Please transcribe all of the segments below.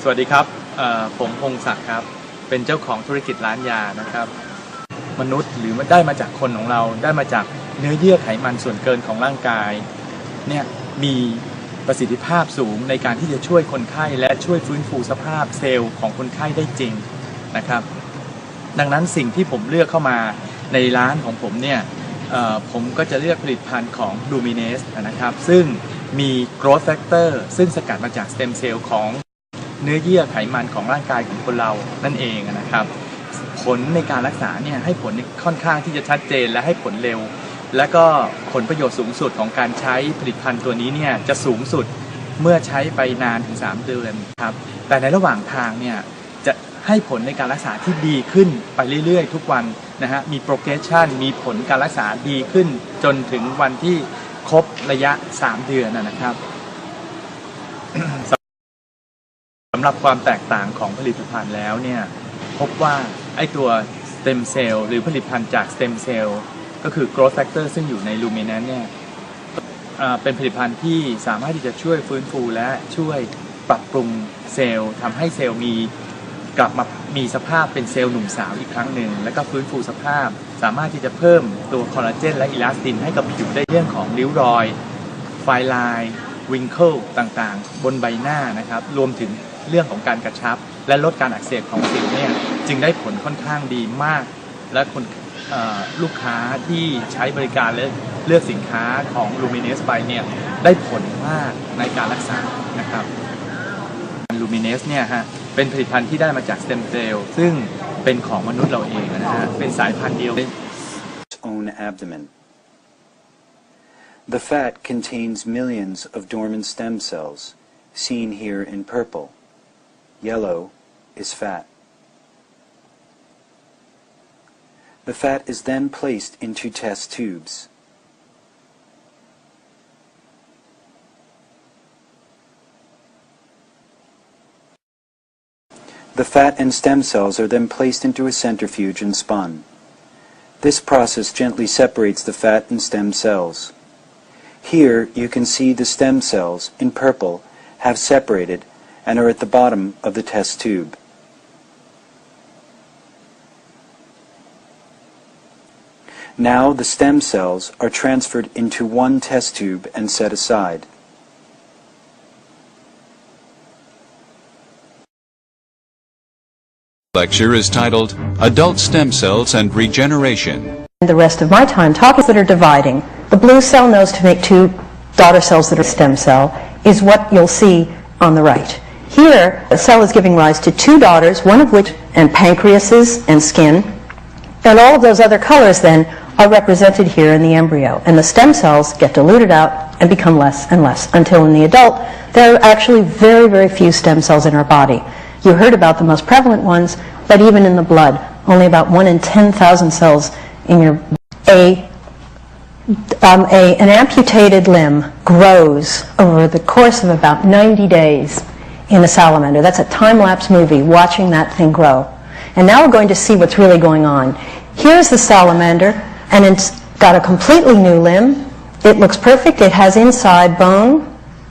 สวัสดีครับผมพงศักดิ์ครับเป็นเจ้าของธุรกิจร้านยานะครับมนุษย์หรือมันได้มาจากคนของเราได้มาจากเนื้อเยื่อไขมันส่วนเกินของร่างกายเนี่ยมีประสิทธิภาพสูงในการที่จะช่วยคนไข้และช่วยฟื้นฟูสภาพเซลล์ของคนไข้ได้จริงนะครับดังนั้นสิ่งที่ผมเลือกเข้ามาในร้านของผมเนี่ยผมก็จะเลือกผลิตภัณฑ์ของ Luminesce นะครับซึ่งมี growth factor ซึ่งสกัดมาจากสเต็มเซลล์ของเนื้อเยื่อไขมันของร่างกายของคนเรานั่นเองนะครับผลในการรักษาเนี่ยให้ผลค่อนข้างที่จะชัดเจนและให้ผลเร็วและก็ผลประโยชน์สูงสุดของการใช้ผลิตภัณฑ์ตัวนี้เนี่ยจะสูงสุดเมื่อใช้ไปนานถึง3 เดือนครับแต่ในระหว่างทางเนี่ยจะให้ผลในการรักษาที่ดีขึ้นไปเรื่อยๆทุกวันนะฮะมี progression มีผลการรักษาดีขึ้นจนถึงวันที่ครบระยะ3 เดือนนะครับสำหรับความแตกต่างของผลิตภัณฑ์แล้วเนี่ยพบว่าไอตัวสเต็มเซลล์หรือผลิตภัณฑ์จากสเต็มเซลล์ก็คือ growth factor ซึ่งอยู่ใน Luminesce เนี่ยเป็นผลิตภัณฑ์ที่สามารถที่จะช่วยฟื้นฟูและช่วยปรับปรุงเซลล์ทำให้เซลล์กลับมามีสภาพเป็นเซลล์หนุ่มสาวอีกครั้งหนึ่งแล้วก็ฟื้นฟูสภาพสามารถที่จะเพิ่มตัวคอลลาเจนและอิลาสตินให้กับผิวได้เรื่องของริ้วรอยไฟไลน์วิงเคิลต่างๆบนใบหน้านะครับรวมถึงเรื่องของการกระชับและลดการอักเสบของสิวเนี่ยจึงได้ผลค่อนข้างดีมากและคนลูกค้าที่ใช้บริการและเลือกสินค้าของ Luminesce ไปเนี่ยได้ผลมากในการรักษานะครับ Luminesce เนี่ยฮะเป็นผลิตภัณฑ์ที่ได้มาจากสเต็มเซลล์ซึ่งเป็นของมนุษย์เราเองนะฮะเป็นสายพันธุ์เดียว own abdomen. The fat contains millions of dormant stem cells, seen here in purple. Yellow is fat. The fat is then placed into test tubes. The fat and stem cells are then placed into a centrifuge and spun. This process gently separates the fat and stem cells. Here you can see the stem cells in purple have separated and are at the bottom of the test tube. Now the stem cells are transferred into one test tube and set aside. Lecture is titled Adult Stem Cells and Regeneration. The rest of my time talking that are dividing. The blue cell knows to make 2 daughter cells that are stem cell is what you'll see on the right. Here, a cell is giving rise to 2 daughters, one of which and pancreases and skin, and all of those other colors then are represented here in the embryo. And the stem cells get diluted out and become less and less until in the adult there are actually very, very few stem cells in our body. You heard about the most prevalent ones, but even in the blood, only about 1 in 10,000 cells in your an amputated limb grows over the course of about 90 days in a salamander. That's a time-lapse movie, watching that thing grow. And now we're going to see what's really going on. Here's the salamander, and it's got a completely new limb. It looks perfect. It has inside bone,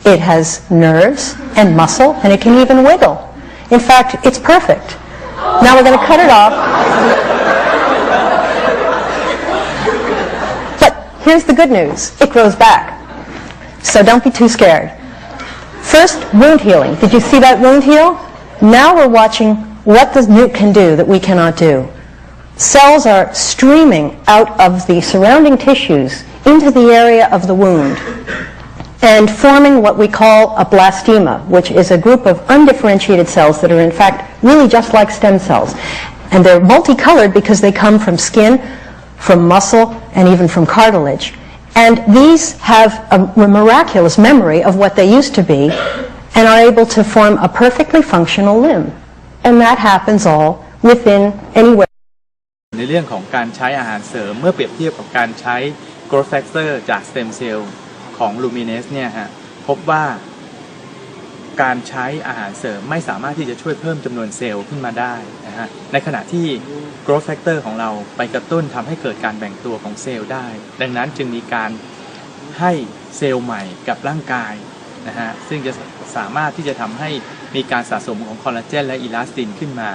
it has nerves and muscle, and it can even wiggle. In fact, it's perfect. Now we're going to cut it off. But here's the good news. It grows back. So don't be too scared. First, wound healing. Did you see that wound heal? Now we're watching what the newt can do that we cannot do. Cells are streaming out of the surrounding tissues into the area of the wound and forming what we call a blastema, which is a group of undifferentiated cells that are in fact really just like stem cells. And they're multicolored because they come from skin, from muscle, and even from cartilage. And these have a miraculous memory of what they used to be and are able to form a perfectly functional limb. And that happens all within anywhere. ในเรื่องของการใช้อาหารเสริมเมื่อเปรียบเทียบกับการใช้ growth factor จาก stem cell ของ Luminesce เนี่ยฮะพบว่าการใช้อาหารเสริมไม่สามารถที่จะช่วยเพิ่มจำนวนเซลล์ขึ้นมาได้นะฮะในขณะที่ growth factor ของเราไปกระตุ้นทำให้เกิดการแบ่งตัวของเซลล์ได้ดังนั้นจึงมีการให้เซลล์ใหม่กับร่างกาย นะฮะซึ่งจะสามารถที่จะทำให้มีการสะสมของคอลลาเจนและอิลาสตินขึ้นมา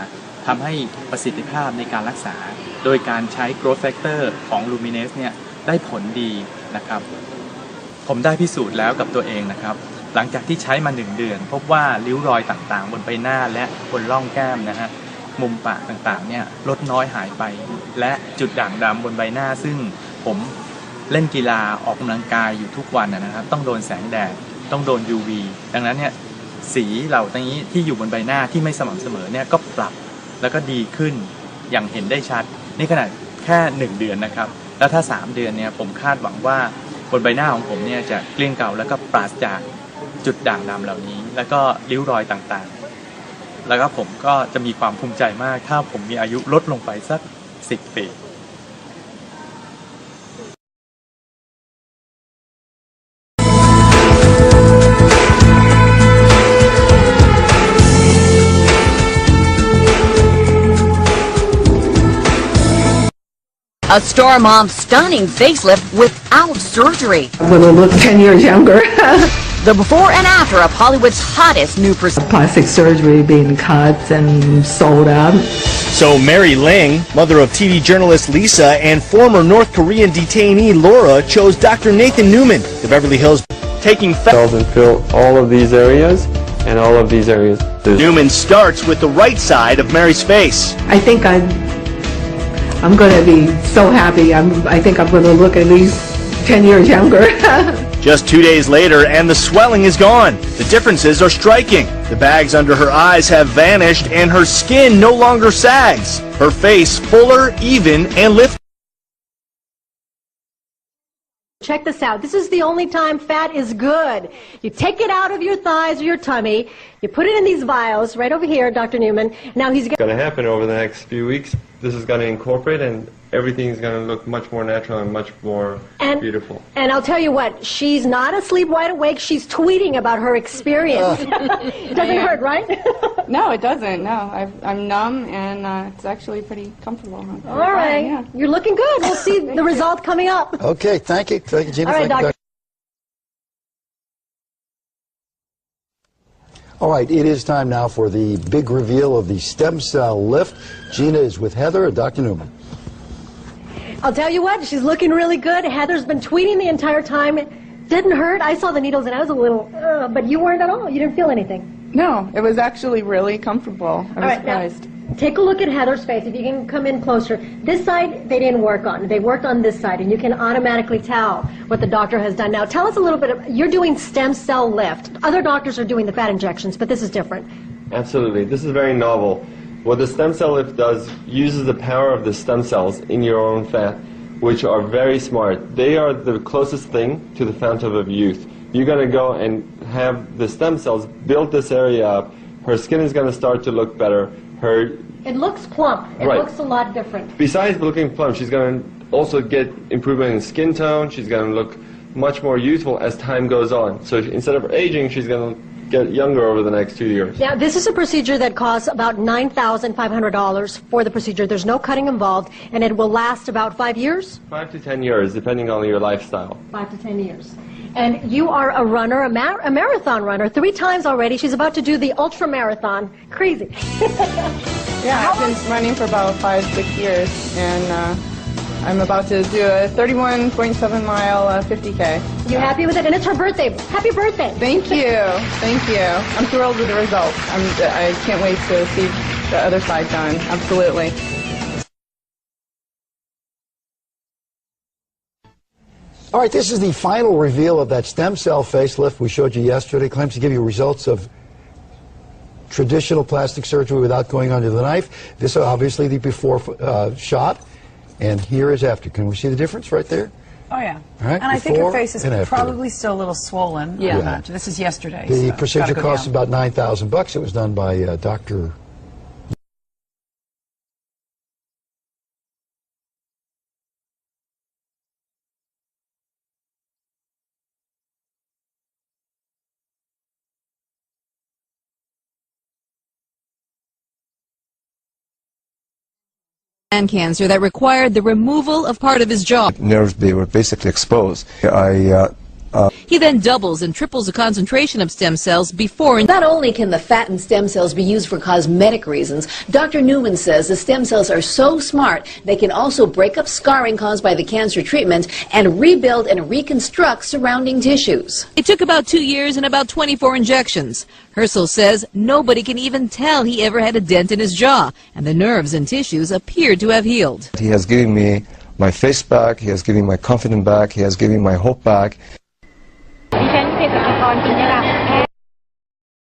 ทำให้ประสิทธิภาพในการรักษาโดยการใช้ growth factor ของ Luminesce เนี่ยได้ผลดีนะครับผมได้พิสูจน์แล้วกับตัวเองนะครับหลังจากที่ใช้มา1 เดือนพบว่าริ้วรอยต่างๆบนใบหน้าและบนร่องแก้มนะฮะมุมปากต่างๆเนี่ยลดน้อยหายไปและจุดด่างดำบนใบหน้าซึ่งผมเล่นกีฬาออกกำลังกายอยู่ทุกวันนะครับต้องโดนแสงแดดต้องโดน UV ดังนั้นเนี่ยสีเหล่านี้ที่อยู่บนใบหน้าที่ไม่สม่ำเสมอเนี่ยก็ปรับแล้วก็ดีขึ้นอย่างเห็นได้ชัดนี่ขนาดแค่1 เดือนนะครับแล้วถ้า3 เดือนเนี่ยผมคาดหวังว่าบนใบหน้าของผมเนี่ยจะเกลี้ยงเกลาแล้วก็ปราศจากจุดด่างดำเหล่านี้แล้วก็ริ้วรอยต่างๆแล้วก็ผมก็จะมีความภูมิใจมากถ้าผมมีอายุลดลงไปสัก10 ปี A star mom's stunning facelift without surgery. I'm going to look 10 years younger. The before and after of Hollywood's hottest new procedure. Plastic surgery being cut and sold out. So Mary Ling, mother of TV journalist Lisa and former North Korean detainee Laura, chose Dr. Nathan Newman, the Beverly Hills, taking cells and fill all of these areas and all of these areas. Newman starts with the right side of Mary's face. I think I'm going to be so happy. I think I'm going to look at least 10 years younger. Just 2 days later, and the swelling is gone. The differences are striking. The bags under her eyes have vanished, and her skin no longer sags. Her face fuller, even, and lifted. Check this out. This is the only time fat is good. You take it out of your thighs or your tummy. You put it in these vials right over here, Dr. Newman. Now he's going to happen over the next few weeks. This is going to incorporate, and everything is going to look much more natural and much more beautiful. And I'll tell you what, she's not asleep wide awake. She's tweeting about her experience. It doesn't hurt, right? No, it doesn't. No, I'm numb, and it's actually pretty comfortable. All right. Yeah. You're looking good. We'll see the result coming up. Okay, thank you. Thank you, Gina. All right, Doctor. All right, it is time now for the big reveal of the stem cell lift. Gina is with Heather and Dr. Newman. I'll tell you what, she's looking really good. Heather's been tweeting the entire time. It didn't hurt. I saw the needles and I was a little, but you weren't at all. You didn't feel anything. No, it was actually really comfortable. I was surprised. Now, take a look at Heather's face. If you can come in closer. This side, they didn't work on. They worked on this side, and you can automatically tell what the doctor has done. Now, tell us a little bit. You're doing stem cell lift. Other doctors are doing the fat injections, but this is different. Absolutely. This is very novel. What the stem cell lift does uses the power of the stem cells in your own fat, which are very smart. They are the closest thing to the fountain of youth. You're going to go and have the stem cells build this area up. Her skin is going to start to look better. It looks plump. It looks a lot different. Besides looking plump, she's going to also get improvement in skin tone. She's going to look much more youthful as time goes on. So instead of aging, she's going to get younger over the next 2 years. Now, this is a procedure that costs about $9,500 for the procedure. There's no cutting involved, and it will last about 5 years? 5 to 10 years, depending on your lifestyle. 5 to 10 years. And you are a runner, a marathon runner, 3 times already. She's about to do the ultra marathon. Crazy. Yeah, I've been running for about 5-6 years, and I'm about to do a 31.7 mile 50K. You happy with it? And it's her birthday. Happy birthday. Thank you. Thank you. I'm thrilled with the results. I can't wait to see the other side done. Absolutely. All right, this is the final reveal of that stem cell facelift we showed you yesterday. Claims to give you results of traditional plastic surgery without going under the knife. This is obviously the before shot, and here is after. Can we see the difference right there? Oh, yeah. All right, and I think her face is probably still a little swollen. Yeah. This is yesterday. The so procedure costs about $9,000. It was done by Dr. Cancer that required the removal of part of his jaw. Nerves, they were basically exposed. I He then doubles and triples the concentration of stem cells before and not only can the fattened stem cells be used for cosmetic reasons, Dr. Newman says the stem cells are so smart they can also break up scarring caused by the cancer treatment and rebuild and reconstruct surrounding tissues. It took about 2 years and about 24 injections. Herschel says nobody can even tell he ever had a dent in his jaw, and the nerves and tissues appear to have healed. He has given me my face back, he has given me my confidence back, he has given me my hope back.